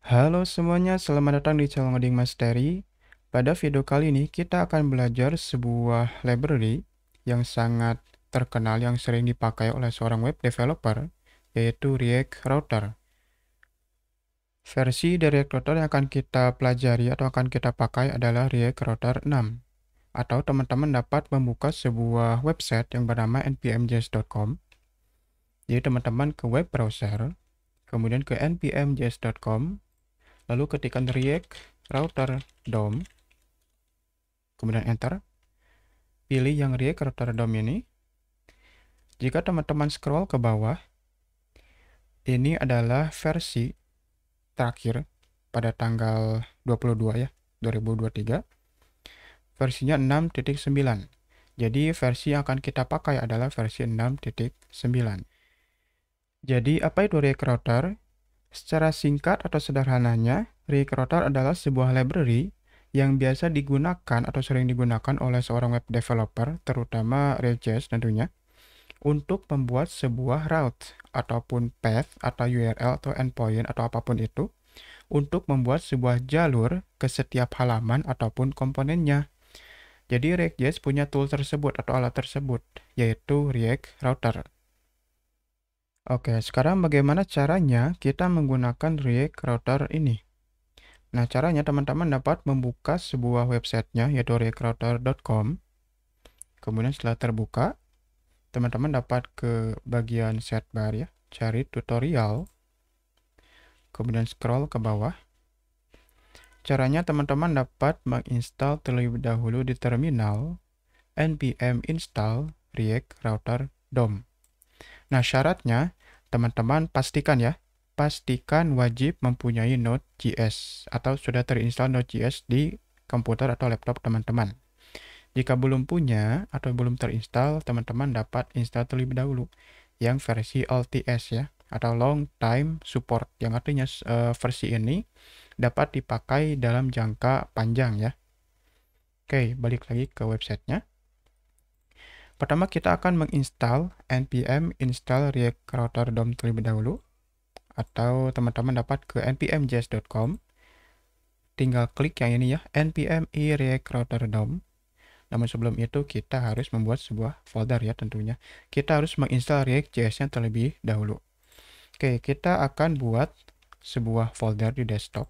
Halo semuanya, selamat datang di channel Ngoding Mastery. Pada video kali ini kita akan belajar sebuah library yang sangat terkenal yang sering dipakai oleh seorang web developer, yaitu React Router. Versi dari React Router yang akan kita pelajari atau akan kita pakai adalah React Router 6. Atau teman-teman dapat membuka sebuah website yang bernama npmjs.com. Jadi teman-teman ke web browser, kemudian ke npmjs.com, lalu ketikkan React Router DOM, kemudian enter, pilih yang React Router DOM ini. Jika teman-teman scroll ke bawah, ini adalah versi terakhir pada tanggal 22 ya, 2023. Versinya 6.9. Jadi versi yang akan kita pakai adalah versi 6.9. Jadi apa itu React Router? Secara singkat atau sederhananya, React Router adalah sebuah library yang biasa digunakan atau sering digunakan oleh seorang web developer, terutama React.js tentunya, untuk membuat sebuah route ataupun path atau URL atau endpoint atau apapun itu, untuk membuat sebuah jalur ke setiap halaman ataupun komponennya. Jadi React.js punya tool tersebut atau alat tersebut, yaitu React Router. Oke, sekarang bagaimana caranya kita menggunakan React Router ini? Nah, caranya teman-teman dapat membuka sebuah websitenya, yaitu reactrouter.com. Kemudian setelah terbuka, teman-teman dapat ke bagian sidebar ya, cari tutorial, kemudian scroll ke bawah. Caranya teman-teman dapat menginstal terlebih dahulu di terminal npm install React Router DOM. Nah, syaratnya teman-teman pastikan wajib mempunyai Node.js atau sudah terinstall Node.js di komputer atau laptop teman-teman. Jika belum punya atau belum terinstall, teman-teman dapat install terlebih dahulu yang versi LTS ya, atau Long Time Support, yang artinya versi ini dapat dipakai dalam jangka panjang ya. Oke, balik lagi ke websitenya. Pertama kita akan menginstal npm install React Router DOM terlebih dahulu, atau teman-teman dapat ke npmjs.com, tinggal klik yang ini ya, npm i React Router DOM. Namun sebelum itu kita harus membuat sebuah folder ya tentunya. Kita harus menginstal React.js-nya terlebih dahulu. Oke, kita akan buat sebuah folder di desktop.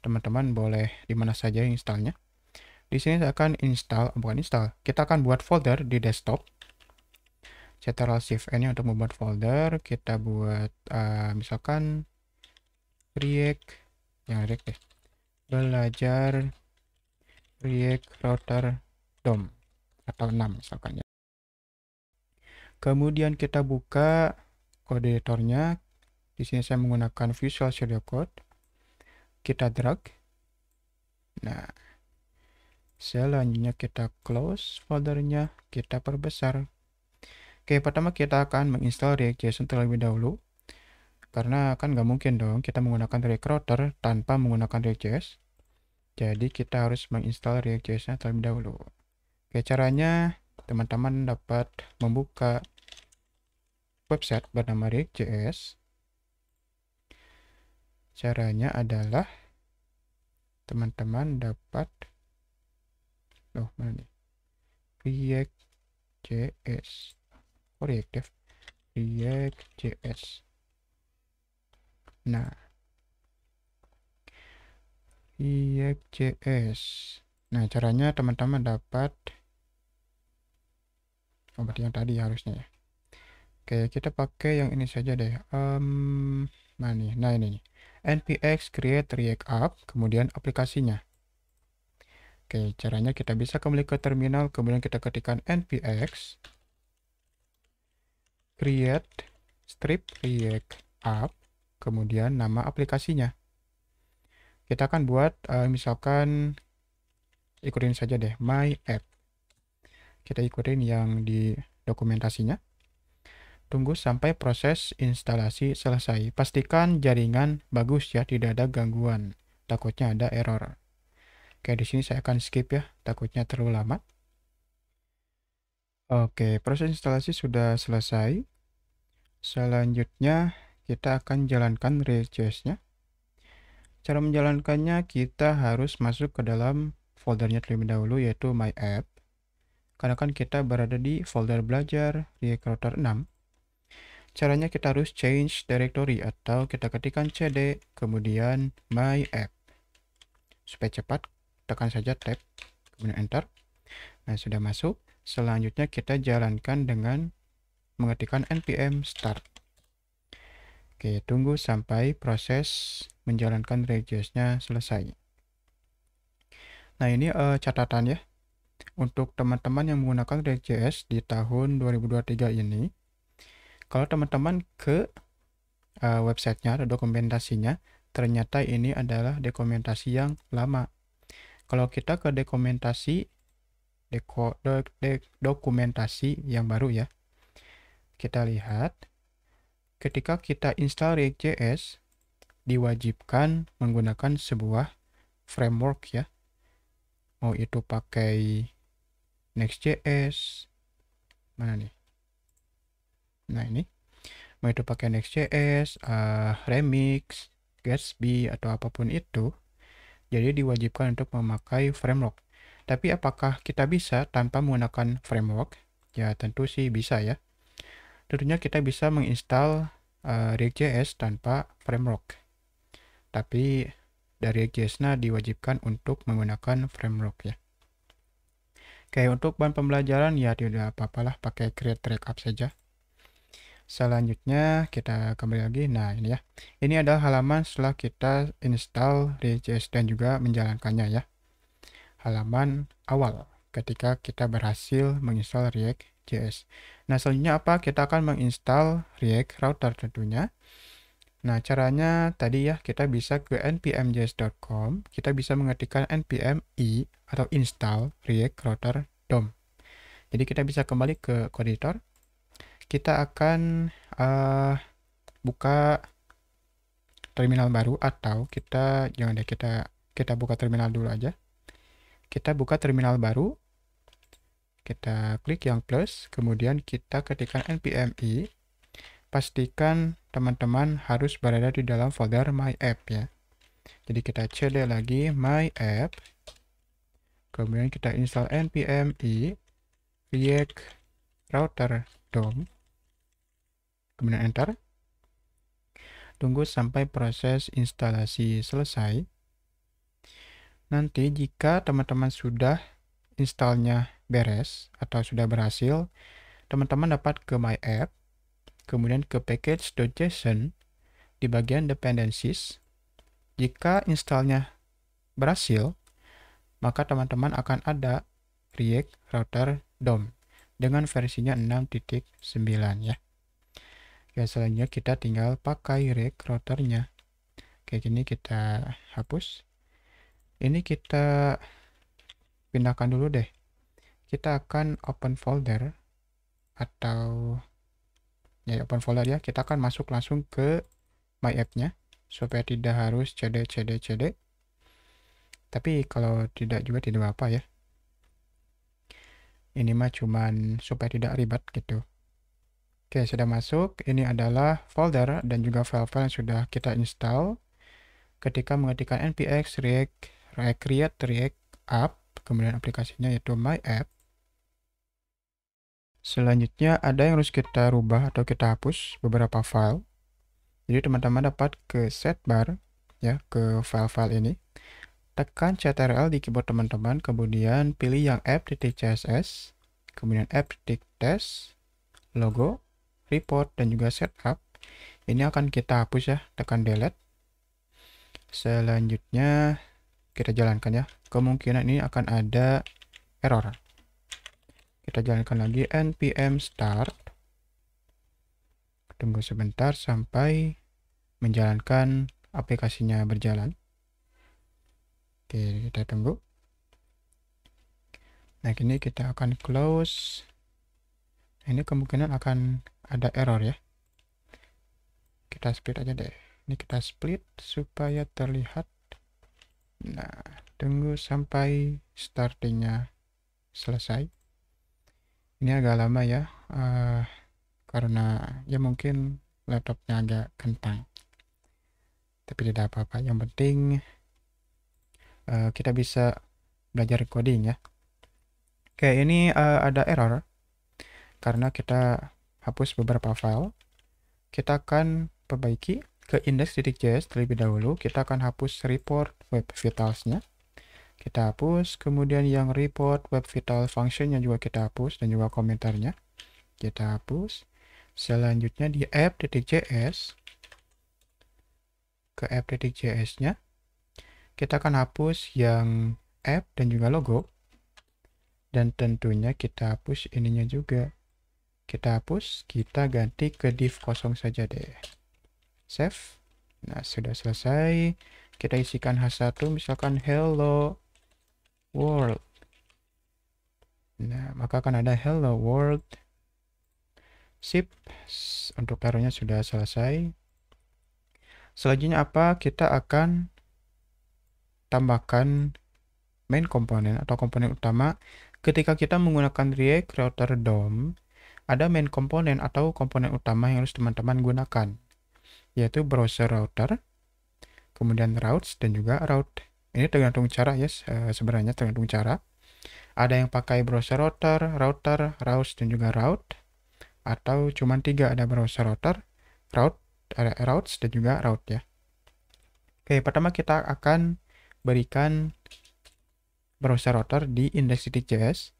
Teman-teman boleh di mana saja installnya. Di sini saya akan kita akan buat folder di desktop. Ctrl Shift N untuk membuat folder. Kita buat misalkan React, belajar React Router DOM atau 6 misalkan ya. Kemudian kita buka kode editornya. Di sini saya menggunakan Visual Studio Code. Kita drag. Nah, selanjutnya kita close foldernya, kita perbesar. Oke, pertama kita akan menginstal React.js terlebih dahulu. Karena kan nggak mungkin dong kita menggunakan React Router tanpa menggunakan React.js. Jadi kita harus menginstal React.js-nya terlebih dahulu. Oke, caranya teman-teman dapat membuka website bernama React.js. Caranya adalah teman-teman dapat mana nih? React.js. React.js. Nah, React.js. Nah, caranya teman-teman dapat berarti yang tadi harusnya ya. Oke, kita pakai yang ini saja deh. Mana nih? Nah, ini nih. npx create React app, kemudian aplikasinya. Oke, caranya kita bisa kembali ke terminal, kemudian kita ketikkan npx create strip React app, kemudian nama aplikasinya. Kita akan buat misalkan ikutin saja deh my app. Kita ikutin yang di dokumentasinya. Tunggu sampai proses instalasi selesai. Pastikan jaringan bagus ya, tidak ada gangguan. Takutnya ada error. Oke, di sini saya akan skip ya, takutnya terlalu lama. Oke, proses instalasi sudah selesai. Selanjutnya kita akan jalankan React.js-nya. Cara menjalankannya, kita harus masuk ke dalam foldernya terlebih dahulu, yaitu My App. Karena kan kita berada di folder belajar React Router 6. Caranya kita harus change directory atau kita ketikkan cd, kemudian My App. Supaya cepat, tekan saja tab, kemudian enter. Nah, sudah masuk. Selanjutnya kita jalankan dengan mengetikkan npm start. Oke, tunggu sampai proses menjalankan React.js-nya selesai. Nah, ini catatan ya. Untuk teman-teman yang menggunakan React.js di tahun 2023 ini, kalau teman-teman ke websitenya atau dokumentasinya, ternyata ini adalah dokumentasi yang lama. Kalau kita ke dokumentasi yang baru ya, kita lihat ketika kita install React.js, diwajibkan menggunakan sebuah framework ya. Mau itu pakai Next.js, mana nih? Nah ini, mau itu pakai Next.js, Remix, Gatsby, atau apapun itu, jadi diwajibkan untuk memakai framework. Tapi apakah kita bisa tanpa menggunakan framework? Ya tentu sih bisa ya. Tentunya kita bisa menginstal React.js tanpa framework. Tapi dari React.js-nya diwajibkan untuk menggunakan framework ya. Oke, untuk bahan pembelajaran ya tidak apa-apalah pakai create track up saja. Selanjutnya kita kembali lagi. Nah, ini ya. Ini adalah halaman setelah kita install React.js dan juga menjalankannya ya. Halaman awal ketika kita berhasil menginstal React.js. Nah, selanjutnya apa? Kita akan menginstal React Router tentunya. Nah, caranya tadi ya, kita bisa ke npmjs.com, kita bisa mengetikkan npm i atau install React Router DOM. Jadi kita bisa kembali ke code editor. Kita akan buka terminal baru, atau kita jangan deh, kita buka terminal dulu aja. Kita buka terminal baru. Kita klik yang plus, kemudian kita ketikkan npm i. Pastikan teman-teman harus berada di dalam folder My App ya. Jadi kita cd lagi My App, kemudian kita install npm i React Router DOM, kemudian enter. Tunggu sampai proses instalasi selesai. Nanti jika teman-teman sudah installnya beres atau sudah berhasil, teman-teman dapat ke My App, kemudian ke package.json di bagian dependencies. Jika installnya berhasil, maka teman-teman akan ada React Router DOM dengan versinya 6.9 ya. Ya, selanjutnya kita tinggal pakai React Routernya. Kayak gini kita hapus. Ini kita pindahkan dulu deh. Kita akan open folder atau ya open folder ya. Kita akan masuk langsung ke My App-nya supaya tidak harus cd. Tapi kalau tidak juga tidak apa-apa ya. Ini mah cuman supaya tidak ribet gitu. Oke, sudah masuk. Ini adalah folder dan juga file-file yang sudah kita install. Ketika mengetikkan npx create react app, kemudian aplikasinya yaitu My App. Selanjutnya ada yang harus kita rubah atau kita hapus beberapa file. Jadi teman-teman dapat ke setbar ya, ke file-file ini. Tekan Ctrl di keyboard teman-teman, kemudian pilih yang app.css, kemudian app.test, logo, report, dan juga setup. Ini akan kita hapus ya, tekan delete. Selanjutnya kita jalankan ya. Kemungkinan ini akan ada error. Kita jalankan lagi npm start. Tunggu sebentar sampai menjalankan aplikasinya berjalan. Oke, kita tunggu. Nah, ini kita akan close. Ini kemungkinan akan ada error ya. Kita split aja deh. Ini kita split supaya terlihat. Nah, tunggu sampai startingnya selesai. Ini agak lama ya, karena ya mungkin laptopnya agak kentang. tapi tidak apa-apa. Yang penting kita bisa belajar coding ya. Oke, ini ada error karena kita hapus beberapa file. Kita akan perbaiki ke index.js terlebih dahulu. Kita akan hapus report web vitals-nya. Kita hapus, kemudian yang report web vital function-nya juga kita hapus, dan juga komentarnya. Kita hapus. Selanjutnya di app.js, ke app.js-nya, kita akan hapus yang app dan juga logo. Dan tentunya kita hapus ininya juga. Kita hapus, kita ganti ke div kosong saja deh. Save. Nah, sudah selesai. Kita isikan H1, misalkan hello world. Nah, maka akan ada hello world. Sip. Untuk errornya sudah selesai. Selanjutnya apa? Kita akan tambahkan main komponen atau komponen utama. Ketika kita menggunakan React Router DOM, ada main komponen atau komponen utama yang harus teman-teman gunakan, yaitu browser router, kemudian routes, dan juga route. Ini tergantung cara ya, sebenarnya tergantung cara. Ada yang pakai browser router, routes, dan juga route. Atau cuma 3, ada browser router, routes, dan juga route ya. Oke, pertama kita akan berikan browser router di index.js.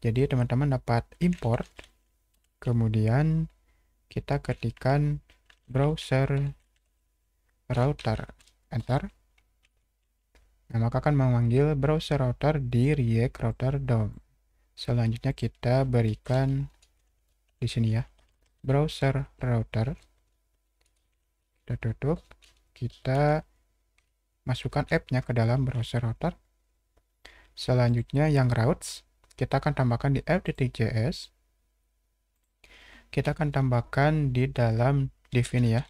Jadi teman-teman dapat import, kemudian kita ketikkan browser router, enter. Nah, maka akan memanggil browser router di React Router DOM. Selanjutnya kita berikan di sini ya, browser router. Kita tutup, kita masukkan app-nya ke dalam browser router. Selanjutnya yang routes, kita akan tambahkan di app.js. Kita akan tambahkan di dalam div ini ya.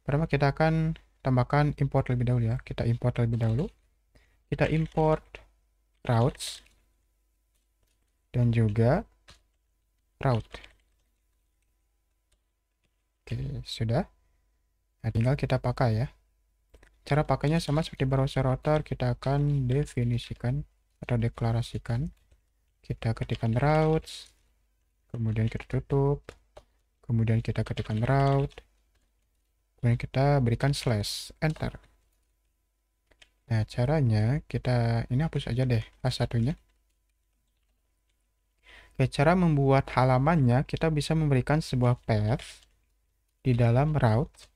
Pertama kita akan tambahkan import lebih dahulu ya. Kita import terlebih dahulu. Kita import routes dan juga route. Oke, sudah. Nah, tinggal kita pakai ya. Cara pakainya sama seperti browser router, kita akan definisikan atau deklarasikan. Kita ketikkan routes, kemudian kita tutup, kemudian kita ketikkan route, kemudian kita berikan slash, enter. Nah, caranya kita ini hapus aja deh H1-nya. Oke, cara membuat halamannya, kita bisa memberikan sebuah path di dalam route,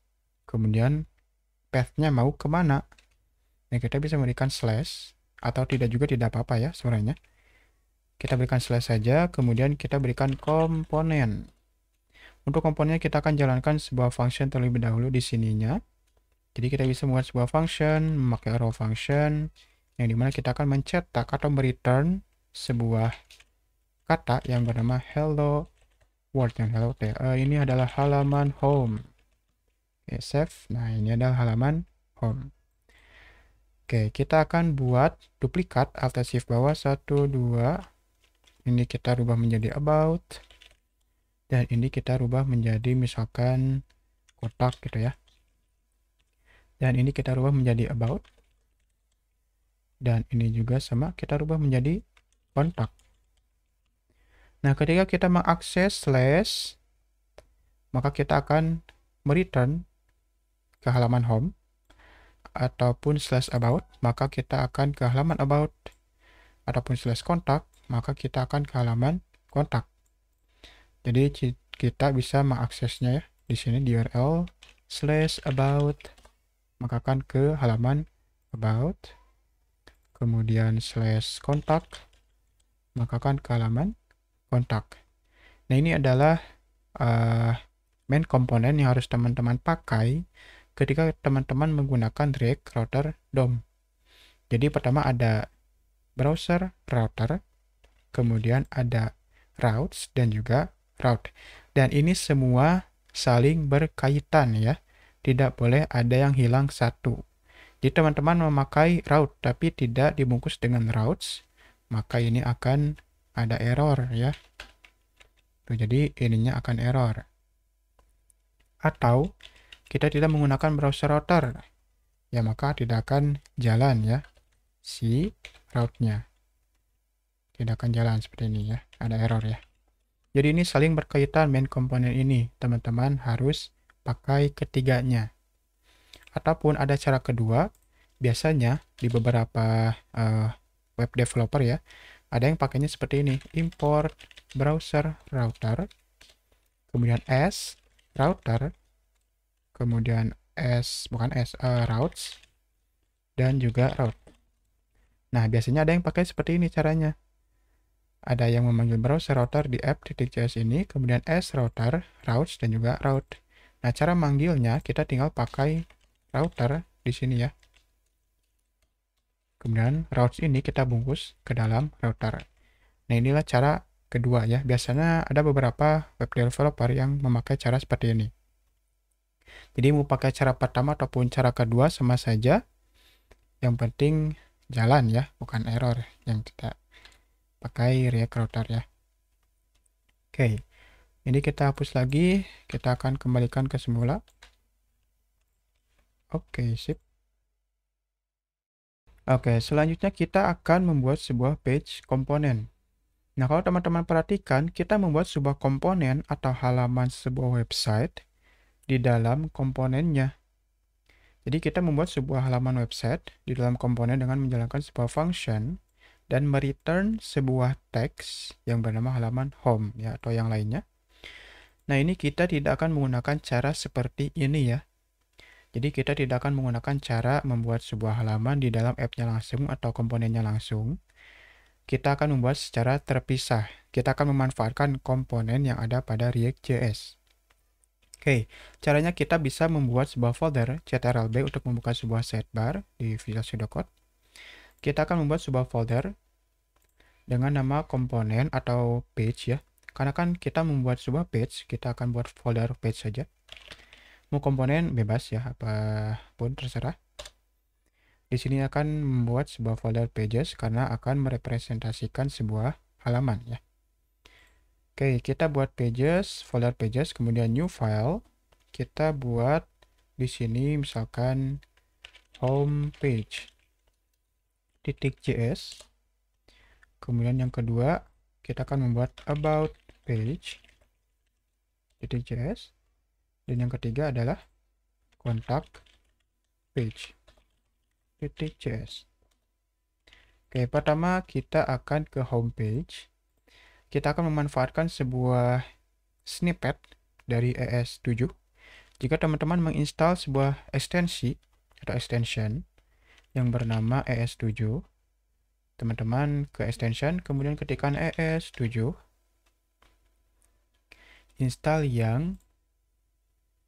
kemudian path-nya mau kemana. Nah, kita bisa memberikan slash, atau tidak juga tidak apa-apa ya sebenarnya. Kita berikan slash saja, kemudian kita berikan komponen. Untuk komponennya kita akan jalankan sebuah function terlebih dahulu di sininya. Jadi kita bisa membuat sebuah function, memakai arrow function, yang dimana kita akan mencetak atau mereturn sebuah kata yang bernama hello world, yang hello ini adalah halaman home. Oke, save. Nah, ini adalah halaman home. Oke, kita akan buat duplikat, alt shift bawah 1, 2. Ini kita rubah menjadi about. Dan ini kita rubah menjadi misalkan kotak gitu ya. Dan ini kita rubah menjadi about. Dan ini juga sama, kita rubah menjadi kontak. Nah, ketika kita mengakses slash, maka kita akan mereturn ke halaman home. Ataupun slash about, maka kita akan ke halaman about. Ataupun slash kontak, maka kita akan ke halaman kontak. Jadi kita bisa mengaksesnya ya. Di sini di URL slash about, maka akan ke halaman about. Kemudian slash kontak, maka akan ke halaman kontak. Nah, ini adalah main komponen yang harus teman-teman pakai ketika teman-teman menggunakan React Router DOM. Jadi pertama ada browser router, kemudian ada routes dan juga route. Dan ini semua saling berkaitan ya. Tidak boleh ada yang hilang satu. Jadi teman-teman memakai route tapi tidak dibungkus dengan routes, maka ini akan ada error ya. Tuh, jadi ininya akan error. Atau kita tidak menggunakan browser router, ya maka tidak akan jalan ya si route-nya. Tidak akan jalan seperti ini ya, ada error ya. Jadi ini saling berkaitan main komponen ini, teman-teman harus pakai ketiganya. Ataupun ada cara kedua, biasanya di beberapa web developer ya, ada yang pakainya seperti ini, import browser router, kemudian s router, kemudian routes, dan juga route. Nah, biasanya ada yang pakai seperti ini caranya. Ada yang memanggil browser router di app.js ini, kemudian router, routes, dan juga route. Nah, cara manggilnya kita tinggal pakai router di sini ya. Kemudian routes ini kita bungkus ke dalam router. Nah, inilah cara kedua ya. Biasanya ada beberapa web developer yang memakai cara seperti ini. Jadi mau pakai cara pertama ataupun cara kedua sama saja. Yang penting jalan ya, bukan error yang kita pakai React Router ya. Oke, ini kita hapus lagi, kita akan kembalikan ke semula. Oke, sip. Oke, selanjutnya kita akan membuat sebuah page komponen. Nah, kalau teman-teman perhatikan, kita membuat sebuah komponen atau halaman sebuah website di dalam komponennya. Jadi kita membuat sebuah halaman website di dalam komponen dengan menjalankan sebuah function dan mereturn sebuah teks yang bernama halaman home ya atau yang lainnya. Nah, ini kita tidak akan menggunakan cara seperti ini ya. Jadi kita tidak akan menggunakan cara membuat sebuah halaman di dalam app-nya langsung atau komponennya langsung. Kita akan membuat secara terpisah. Kita akan memanfaatkan komponen yang ada pada React.js. Oke, caranya kita bisa membuat sebuah folder ctrl+b untuk membuka sebuah sidebar di Visual Studio Code. Kita akan membuat sebuah folder dengan nama komponen atau page ya. Karena kan kita membuat sebuah page, kita akan buat folder page saja. Mau komponen bebas ya, apapun terserah. Di sini akan membuat sebuah folder pages karena akan merepresentasikan sebuah halaman ya. Oke, kita buat pages, folder pages, kemudian new file. Kita buat di sini misalkan homepage.js. Kemudian yang kedua, kita akan membuat about page.js. Dan yang ketiga adalah contact page.js. Oke, pertama kita akan ke homepage. Kita akan memanfaatkan sebuah snippet dari ES7. Jika teman-teman menginstal sebuah ekstensi atau extension yang bernama ES7, teman-teman ke extension, kemudian ketikkan ES7, install yang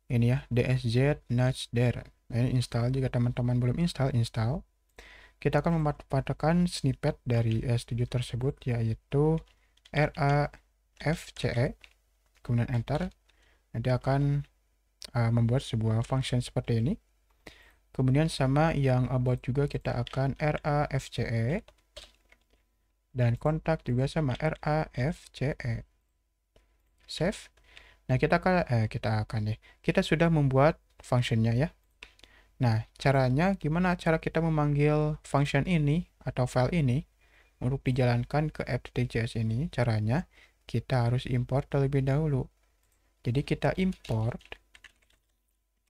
ini ya, DSZ Nudge-der. Nah, ini install. Jika teman-teman belum install. Kita akan memanfaatkan snippet dari ES7 tersebut, yaitu rafce, kemudian enter. Nanti akan membuat sebuah function seperti ini. Kemudian sama yang about juga kita akan rafce, dan kontak juga sama rafce. Save. Nah, kita sudah membuat functionnya ya. Nah, caranya gimana cara kita memanggil function ini atau file ini untuk dijalankan ke app.js ini? Caranya kita harus import terlebih dahulu. Jadi kita import,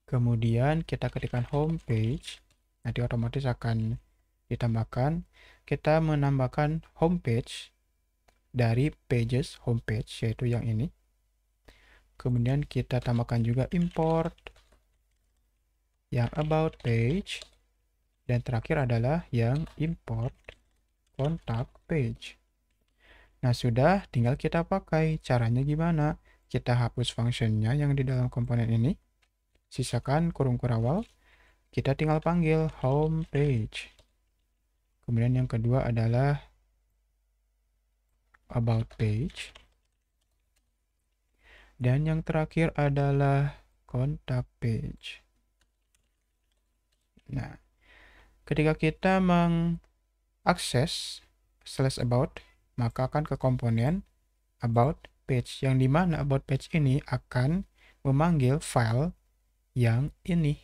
kemudian kita ketikkan homepage, nanti otomatis akan ditambahkan. Kita menambahkan homepage dari pages homepage, yaitu yang ini. Kemudian kita tambahkan juga import yang about page, dan terakhir adalah yang import contact page. Nah, sudah, tinggal kita pakai. Caranya gimana? Kita hapus functionnya yang di dalam komponen ini, sisakan kurung kurawal, kita tinggal panggil homepage. Kemudian yang kedua adalah about page, dan yang terakhir adalah contact page. Nah, ketika kita mengakses /about, maka akan ke komponen about page, yang dimana about page ini akan memanggil file yang ini.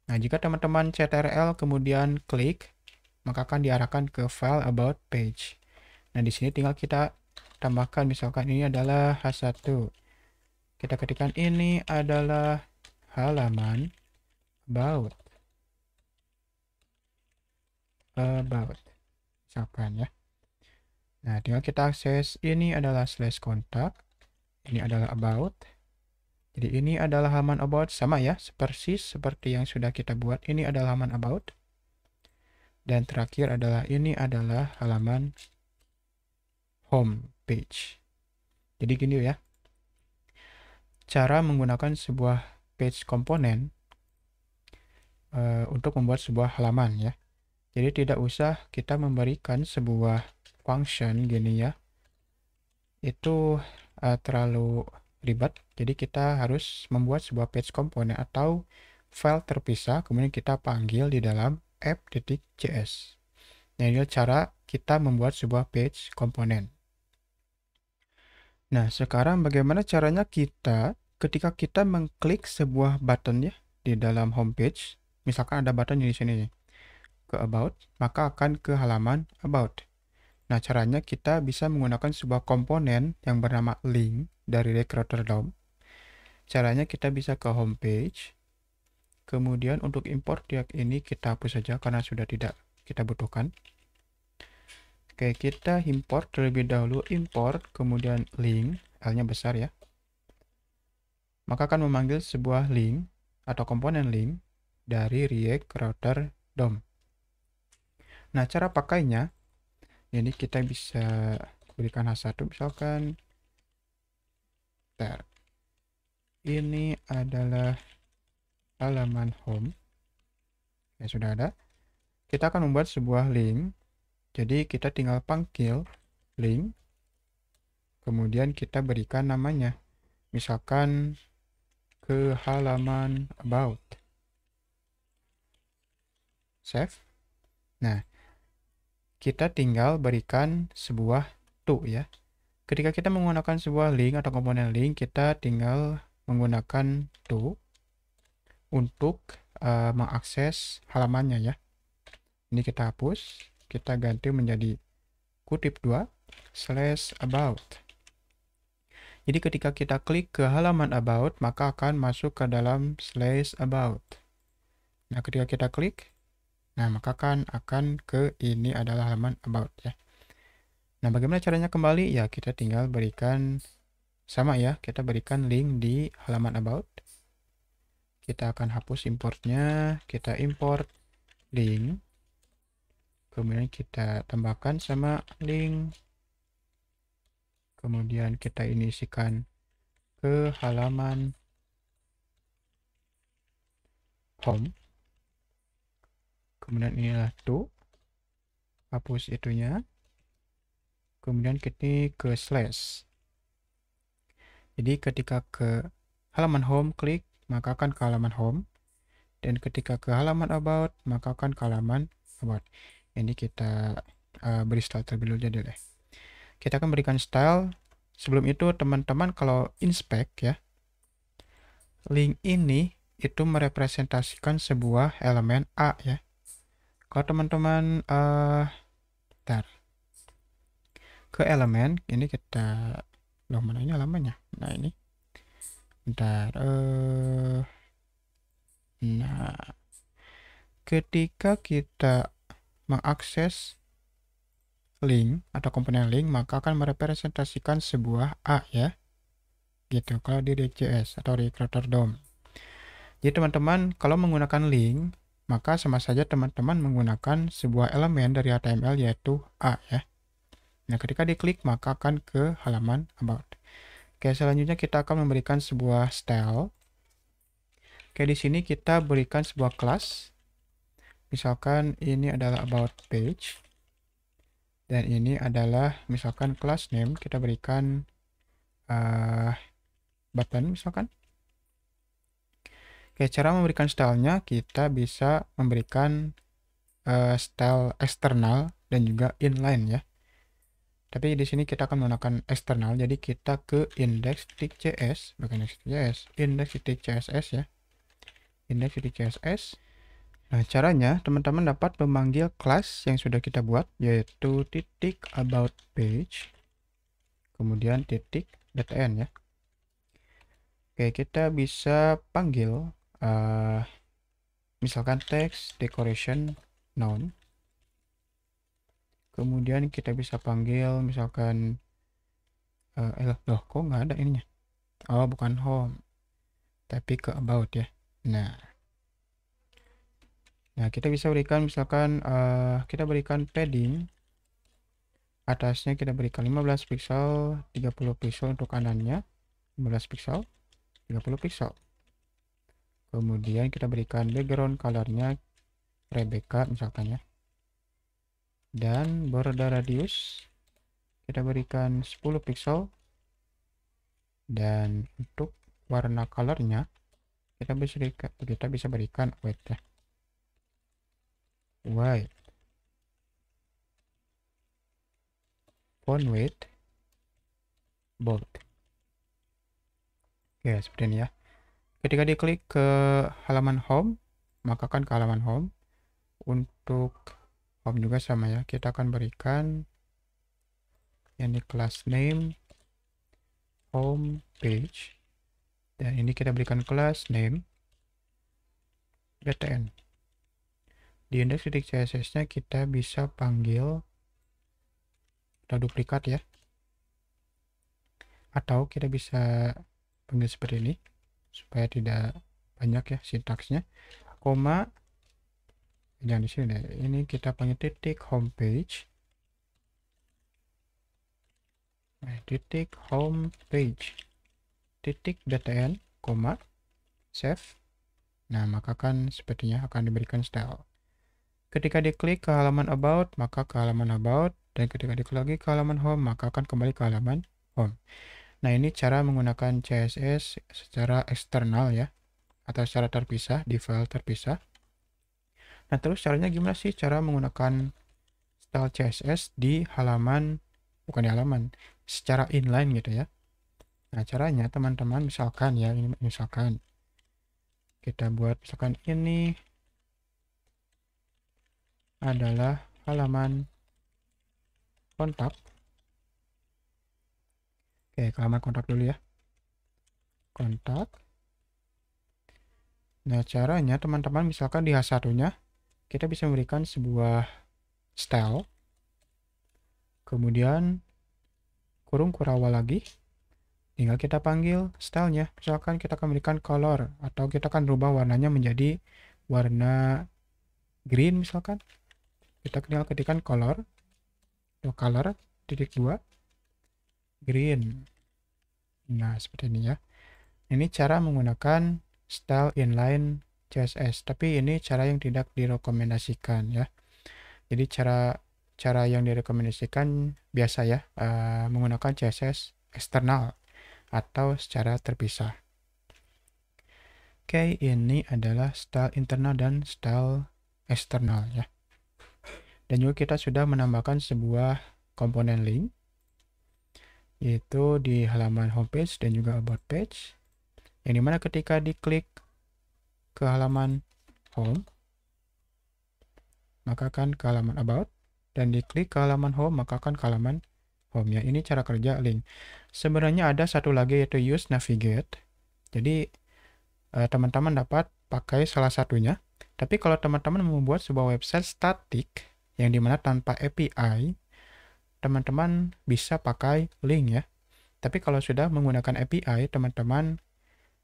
Nah, jika teman-teman CTRL kemudian klik, maka akan diarahkan ke file about page. Nah, di sini tinggal kita tambahkan, misalkan ini adalah H1. Kita ketikkan ini adalah halaman about. Misalkan ya. Nah, tinggal kita akses, ini adalah slash kontak, ini adalah about. Jadi ini adalah halaman about, sama ya, persis seperti yang sudah kita buat. Ini adalah halaman about. Dan terakhir adalah ini adalah halaman home page. Jadi gini ya, cara menggunakan sebuah page komponen untuk membuat sebuah halaman ya. Jadi tidak usah kita memberikan sebuah function gini ya. Itu terlalu ribet. Jadi kita harus membuat sebuah page komponen atau file terpisah, kemudian kita panggil di dalam app.js. Nah, ini cara kita membuat sebuah page komponen. Nah, sekarang bagaimana caranya kita ketika kita mengklik sebuah button ya di dalam homepage, misalkan ada button di sini ke about, maka akan ke halaman about. Nah, caranya kita bisa menggunakan sebuah komponen yang bernama link dari Recruiter DOM. Caranya kita bisa ke homepage. Kemudian untuk import tag ini kita hapus saja karena sudah tidak kita butuhkan. Oke, kita import terlebih dahulu, import, kemudian link, L-nya besar ya. Maka akan memanggil sebuah link atau komponen link dari Recruiter DOM. Nah, cara pakainya, ini kita bisa berikan H1 misalkan. Ini adalah halaman home. Ya, sudah ada. Kita akan membuat sebuah link. Jadi kita tinggal panggil link. Kemudian kita berikan namanya. Misalkan ke halaman about. Save. Nah, kita tinggal berikan sebuah to ya. Ketika kita menggunakan sebuah link atau komponen link, kita tinggal menggunakan to untuk mengakses halamannya ya. Ini kita hapus, kita ganti menjadi kutip 2 /about. Jadi ketika kita klik ke halaman about, maka akan masuk ke dalam /about. Nah, ketika kita klik, nah maka akan ke ini adalah halaman about ya. Nah, bagaimana caranya kembali? Ya, kita tinggal berikan sama ya, kita berikan link di halaman about. Kita akan hapus importnya, kita import link. Kemudian kita tambahkan sama link. Kemudian kita ini isikan ke halaman home. Kemudian inilah to. Hapus itunya. Kemudian kita ke slash. Jadi ketika ke halaman home klik, maka akan ke halaman home. Dan ketika ke halaman about, maka akan ke halaman about. Ini kita beri style terlebih dulu deh. Kita akan berikan style. Sebelum itu teman-teman kalau inspect ya, link ini itu merepresentasikan sebuah elemen A ya. Kalau teman-teman ke elemen ini kita mana ini halamannya. Nah, ini nah, ketika kita mengakses link atau komponen link, maka akan merepresentasikan sebuah A ya. Gitu kalau di React.js atau Recruiter DOM. Jadi teman-teman kalau menggunakan link, maka sama saja teman-teman menggunakan sebuah elemen dari HTML yaitu A ya. Nah, ketika diklik maka akan ke halaman about. Oke, selanjutnya kita akan memberikan sebuah style. Oke, di sini kita berikan sebuah kelas. Misalkan ini adalah about page. Dan ini adalah misalkan class name, kita berikan button misalkan. Oke, cara memberikan stylenya kita bisa memberikan style eksternal dan juga inline ya. Tapi di sini kita akan menggunakan eksternal, jadi kita ke index.js, bukan index.js, index.css ya. index.css. Nah, caranya teman-teman dapat memanggil kelas yang sudah kita buat, yaitu titik about page, kemudian titik .n ya. Oke, kita bisa panggil misalkan text decoration noun. Kemudian kita bisa panggil misalkan loh, kok nggak ada ininya? Oh, bukan home, tapi ke about ya. Nah, kita bisa berikan misalkan kita berikan padding. Atasnya kita berikan 15 pixel, 30 pixel untuk kanannya, 15 pixel, 30 pixel. Kemudian kita berikan background colornya Rebecca misalkan ya. Dan border radius kita berikan 10 pixel. Dan untuk warna colornya kita bisa berikan white ya. White. Font weight bold. Oke, seperti ini ya. Ketika diklik ke halaman home, maka akan ke halaman home. Untuk home juga sama ya. Kita akan berikan ini class name home page. Dan ini kita berikan class name btn. Di index.css-nya kita bisa panggil duplikat ya. Atau kita bisa panggil seperti ini supaya tidak banyak ya sintaksnya. Koma, jangan di sini deh. Ini kita panggil titik homepage. Titik homepage. Titik btn, koma, save. Nah, maka kan sepertinya akan diberikan style. Ketika diklik ke halaman about, maka ke halaman about. Dan ketika diklik lagi ke halaman home, maka akan kembali ke halaman home. Nah, ini cara menggunakan CSS secara eksternal ya, atau secara terpisah, di file terpisah. Nah, terus caranya gimana sih cara menggunakan style CSS di halaman, bukan di halaman, secara inline gitu ya. Nah, caranya teman-teman misalkan ya, ini misalkan kita buat misalkan ini adalah halaman kontak. Oke, ke halaman kontak dulu ya. Kontak. Nah, caranya teman-teman misalkan di H1-nya kita bisa memberikan sebuah style. Kemudian kurung kurawal lagi. Tinggal kita panggil stylenya. Misalkan kita akan berikan color atau kita akan rubah warnanya menjadi warna green misalkan. Kita tinggal ketikkan color atau color titik 2 green. Nah, seperti ini ya. Ini cara menggunakan style inline CSS, tapi ini cara yang tidak direkomendasikan ya. Jadi cara yang direkomendasikan biasa ya, menggunakan CSS eksternal atau secara terpisah. Oke, ini adalah style internal dan style eksternal ya. Dan juga kita sudah menambahkan sebuah komponen link, yaitu di halaman homepage dan juga about page, yang dimana ketika diklik ke halaman home, maka akan ke halaman about, dan diklik ke halaman home, maka akan ke halaman home ya. Ini cara kerja link. Sebenarnya ada satu lagi yaitu use navigate. Jadi teman-teman dapat pakai salah satunya. Tapi kalau teman-teman membuat sebuah website statik yang dimana tanpa API, teman-teman bisa pakai link ya. Tapi kalau sudah menggunakan API, teman-teman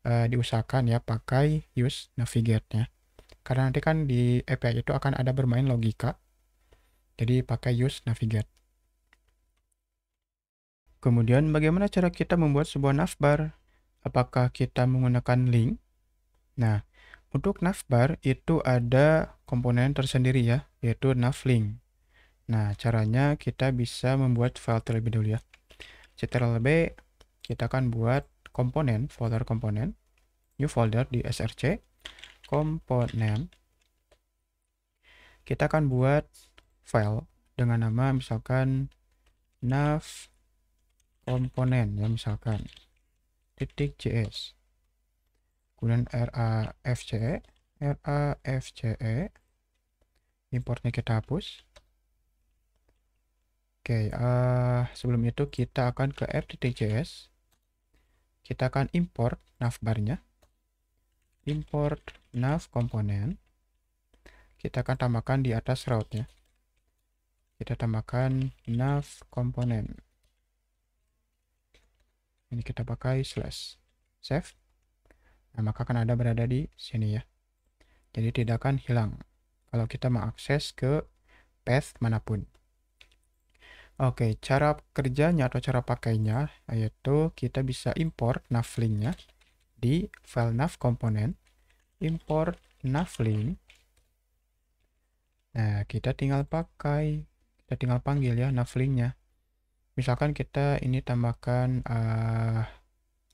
diusahakan ya pakai use navigate-nya. Karena nanti kan di API itu akan ada bermain logika. Jadi pakai use navigate. Kemudian bagaimana cara kita membuat sebuah navbar? Apakah kita menggunakan link? Nah, untuk navbar itu ada komponen tersendiri ya, yaitu navlink. Nah, caranya kita bisa membuat file terlebih dahulu ya. Ctrl+B, kita akan buat komponen, folder komponen, new folder di src, komponen. Kita akan buat file dengan nama misalkan nav komponen ya, misalkan .js. kemudian rafce, importnya kita hapus. Oke, sebelum itu kita akan ke ftt.js, kita akan import navbarnya, import nav komponen, kita akan tambahkan di atas route-nya, kita tambahkan nav komponen, ini kita pakai slash, save. Nah, maka akan ada berada di sini ya, jadi tidak akan hilang kalau kita mengakses ke path manapun. Oke, cara kerjanya atau cara pakainya yaitu kita bisa import navlink-nya di file nav komponen, import navlink. Nah, kita tinggal panggil ya navlink-nya. Misalkan kita ini tambahkan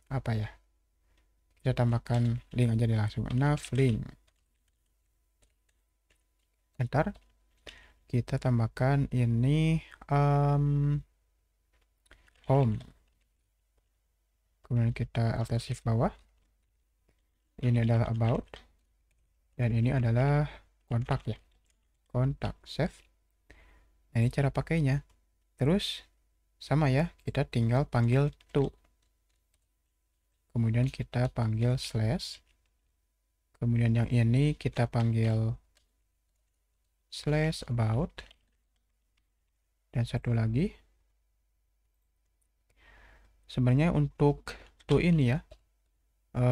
apa ya? Kita tambahkan link aja deh langsung, navlink. Ntar kita tambahkan ini home. Kemudian kita alt shift bawah. Ini adalah about. Dan ini adalah kontak ya. Kontak, save. Nah, ini cara pakainya. Terus sama ya, kita tinggal panggil to. Kemudian kita panggil slash. Kemudian yang ini kita panggil slash about. Dan satu lagi, sebenarnya untuk to ini ya,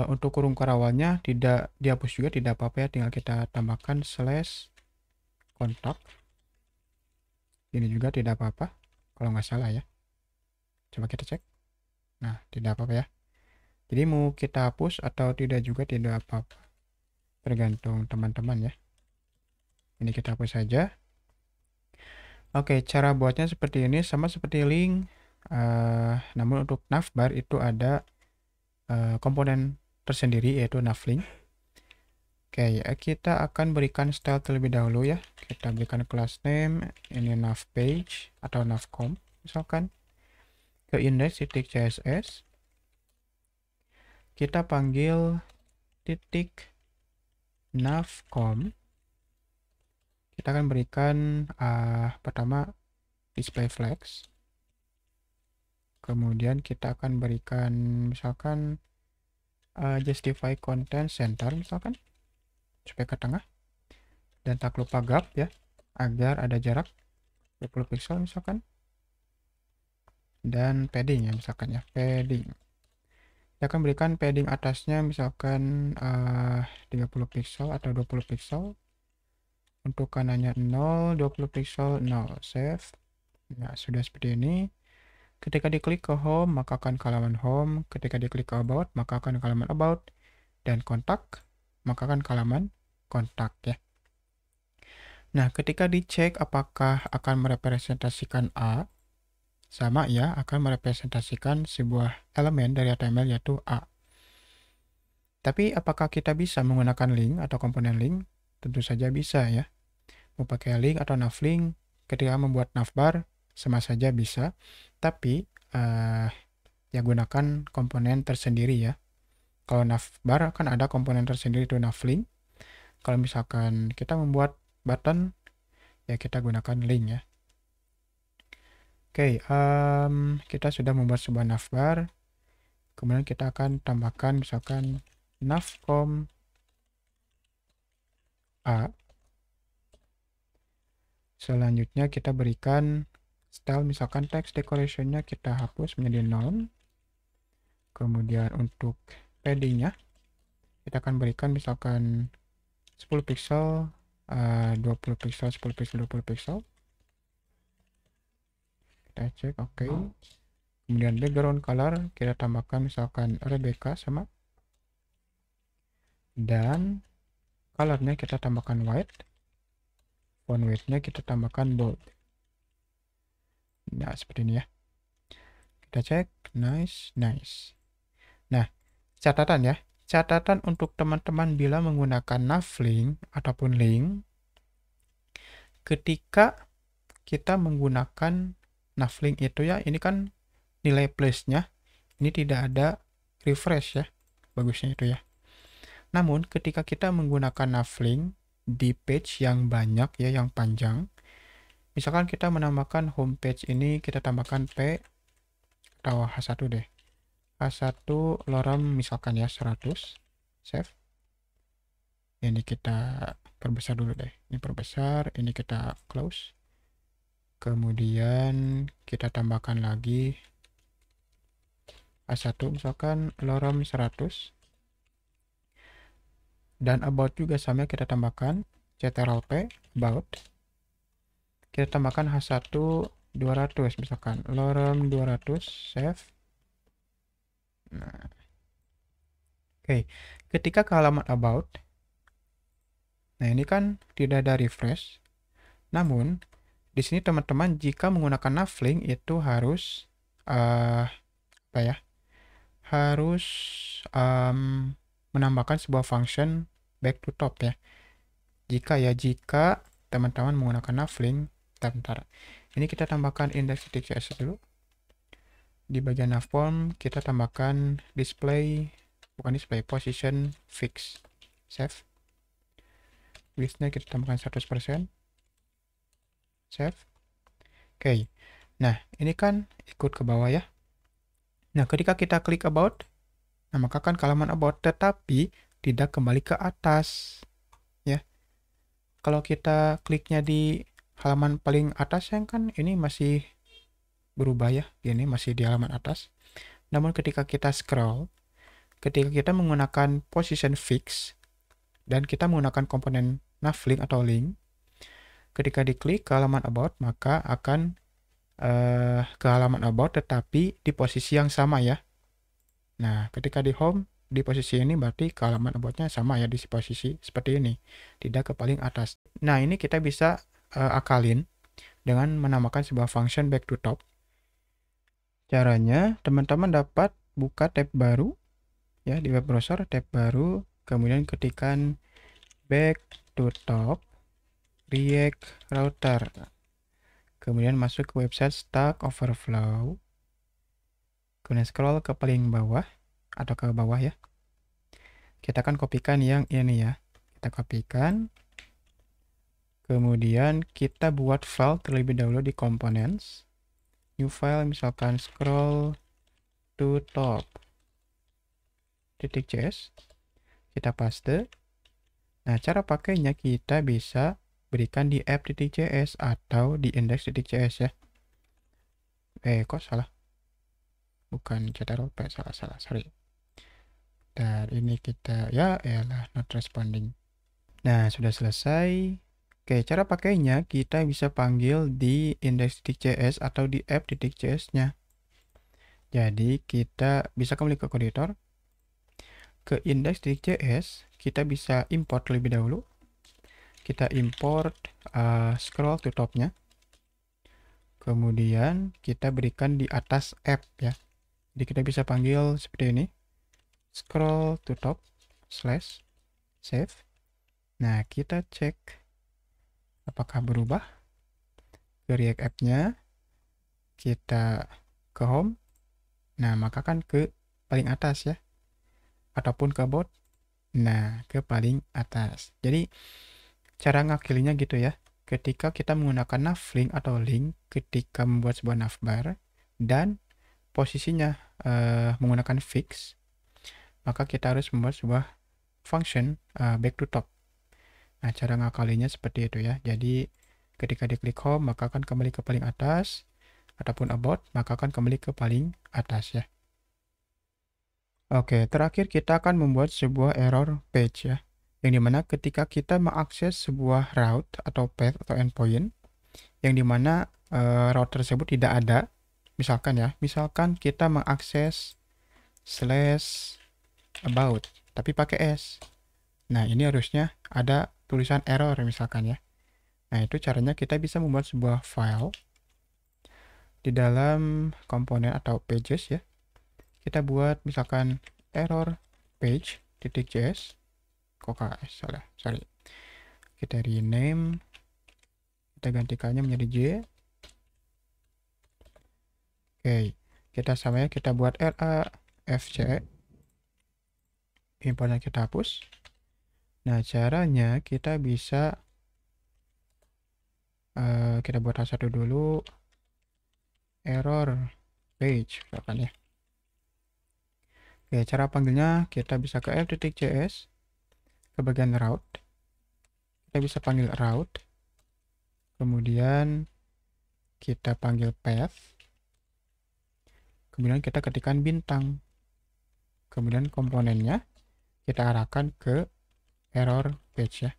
untuk kurung karawalnya tidak dihapus juga, tidak apa-apa ya, tinggal kita tambahkan slash kontak. Ini juga tidak apa-apa kalau nggak salah ya, coba kita cek. Nah, tidak apa-apa ya, jadi mau kita hapus atau tidak juga tidak apa-apa, tergantung teman-teman ya. Ini kita hapus saja. Oke, cara buatnya seperti ini, sama seperti link, namun untuk navbar itu ada komponen tersendiri yaitu navlink. Oke, kita akan berikan style terlebih dahulu ya. Kita berikan class name, ini navpage atau navcom misalkan. Ke index.css, kita panggil titik navcom. Kita akan berikan pertama display flags. Kemudian kita akan berikan misalkan justify content center misalkan, supaya ke tengah. Dan tak lupa gap ya, agar ada jarak 20 pixel misalkan. Dan padding ya misalkan ya, padding. Kita akan berikan padding atasnya misalkan 30 pixel atau 20 pixel. Untuk kanannya 0, 20 pixel 0, save. Nah, sudah seperti ini. Ketika diklik ke home, maka akan ke halaman home. Ketika diklik ke about, maka akan ke halaman about. Dan kontak, maka akan ke halaman kontak ya. Nah, ketika dicek apakah akan merepresentasikan A, sama ya, akan merepresentasikan sebuah elemen dari HTML yaitu A. Tapi apakah kita bisa menggunakan link atau komponen link? Tentu saja bisa ya. Mau pakai link atau navlink, ketika membuat navbar sama saja bisa, tapi ya gunakan komponen tersendiri ya. Kalau navbar kan ada komponen tersendiri itu navlink. Kalau misalkan kita membuat button, ya kita gunakan link ya. Oke, kita sudah membuat sebuah navbar. Kemudian kita akan tambahkan misalkan navcom A. Selanjutnya kita berikan style, misalkan text decoration-nya kita hapus menjadi none. Kemudian untuk padding-nya kita akan berikan misalkan 10 pixel, 20 pixel, 10 pixel, 20 pixel. Kita cek, oke. Kemudian background color kita tambahkan misalkan Rebecca sama. Dan colornya kita tambahkan white. Font weight-nya kita tambahkan bold. Nah, seperti ini ya. Kita cek, nice. Nah, catatan ya. Catatan untuk teman-teman bila menggunakan navlink ataupun link, ketika kita menggunakan navlink itu ya, ini kan nilai plus-nya, ini tidak ada refresh ya, bagusnya itu ya. Namun, ketika kita menggunakan navlink di page yang banyak ya, yang panjang, misalkan kita menambahkan homepage ini, kita tambahkan P atau H1 deh. H1 lorem misalkan ya 100, save. Ini kita perbesar dulu deh. Ini perbesar, ini kita close. Kemudian kita tambahkan lagi H1 misalkan lorem 100. Dan about juga sama kita tambahkan ctrl+p about. Kita tambahkan H1 200 misalkan lorem 200 save. Nah, oke. Ketika ke halaman about, nah ini kan tidak ada refresh. Namun di sini teman-teman jika menggunakan navlink itu harus apa ya? Harus menambahkan sebuah function back to top ya. Jika teman-teman menggunakan navlink, bentar. Ini kita tambahkan index.js dulu. Di bagian navform kita tambahkan position fix. Save. Width-nya kita tambahkan 100%. Save. Oke. Nah, ini kan ikut ke bawah ya. Nah, ketika kita klik about, nah maka kan ke halaman about, tetapi tidak kembali ke atas. Ya. Kalau kita kliknya di halaman paling atas yang kan ini masih berubah ya, ini masih di halaman atas. Namun ketika kita scroll, ketika kita menggunakan position fix dan kita menggunakan komponen navlink atau link, ketika diklik ke halaman about maka akan ke halaman about tetapi di posisi yang sama ya. Nah, ketika di home di posisi ini berarti ke halaman about-nya sama ya, di posisi seperti ini, tidak ke paling atas. Nah, ini kita bisa akalin dengan menambahkan sebuah function back to top. Caranya, teman-teman dapat buka tab baru ya di web browser, tab baru, kemudian ketikkan back to top React router. Kemudian masuk ke website Stack Overflow. Kemudian scroll ke paling bawah atau ke bawah ya. Kita akan kopikan yang ini ya. Kita kopikan. Kemudian kita buat file terlebih dahulu di components. New file misalkan scroll to top .js. Kita paste. Nah, cara pakainya kita bisa berikan di app.js atau di index.js ya. Kok salah? Bukan ctrl+, salah, sorry. Dan ini kita, ya elah, not responding. Nah, sudah selesai. Oke, cara pakainya kita bisa panggil di index.js atau di app.js-nya. Jadi, kita bisa kembali ke code editor. Ke index.js, kita bisa import lebih dahulu. Kita import scroll to top-nya. Kemudian, kita berikan di atas app ya. Jadi, kita bisa panggil seperti ini. Scroll to top / save. Nah, kita cek apakah berubah ke React App-nya. Kita ke home. Nah, maka kan ke paling atas ya. Ataupun ke about. Nah, ke paling atas. Jadi, cara ngakilinya gitu ya. Ketika kita menggunakan navlink atau link, ketika membuat sebuah navbar, dan posisinya menggunakan fix, maka kita harus membuat sebuah function back to top. Nah, cara ngakalinya seperti itu ya. Jadi, ketika diklik home, maka akan kembali ke paling atas. Ataupun about, maka akan kembali ke paling atas ya. Oke, terakhir kita akan membuat sebuah error page ya. Yang dimana ketika kita mengakses sebuah route atau path atau endpoint, yang dimana route tersebut tidak ada. Misalkan kita mengakses /about, tapi pakai S. Nah, ini harusnya ada tulisan error misalkan ya. Nah, itu caranya kita bisa membuat sebuah file di dalam komponen atau pages ya. Kita buat misalkan error page.js. Sorry. Kita rename. Kita gantikannya menjadi J. Oke. Kita sama ya, kita buat RA FC. Importnya kita hapus. Nah, caranya kita bisa kita buat satu dulu, error page, misalkan ya. Oke, cara panggilnya kita bisa ke f.js, ke bagian route, kita bisa panggil route, kemudian kita panggil path, kemudian kita ketikkan bintang, kemudian komponennya kita arahkan ke error page ya.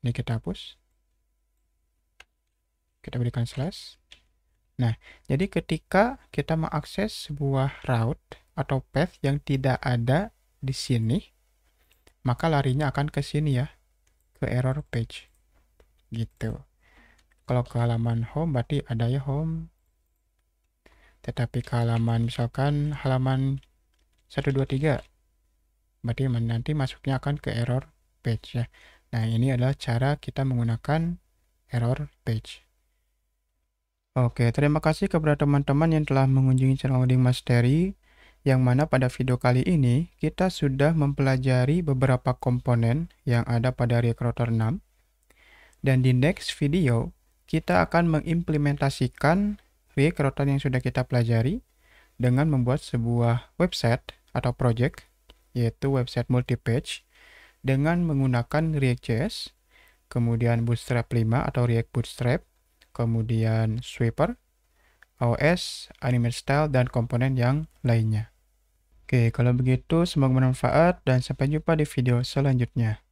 Ini kita hapus, kita berikan slash. Nah, jadi ketika kita mengakses sebuah route atau path yang tidak ada di sini, maka larinya akan ke sini ya, ke error page. Gitu. Kalau ke halaman home berarti ada ya home. Tetapi ke halaman misalkan halaman 123, berarti nanti masuknya akan ke error page ya. Nah, ini adalah cara kita menggunakan error page. Oke, terima kasih kepada teman-teman yang telah mengunjungi channel Coding Mastery, yang mana pada video kali ini kita sudah mempelajari beberapa komponen yang ada pada React Router 6. Dan di next video, kita akan mengimplementasikan React Router yang sudah kita pelajari dengan membuat sebuah website atau project, yaitu website multi-page, dengan menggunakan React.js, kemudian Bootstrap 5 atau React Bootstrap, kemudian Sweeper, OS, Animate Style, dan komponen yang lainnya. Oke, kalau begitu semoga bermanfaat dan sampai jumpa di video selanjutnya.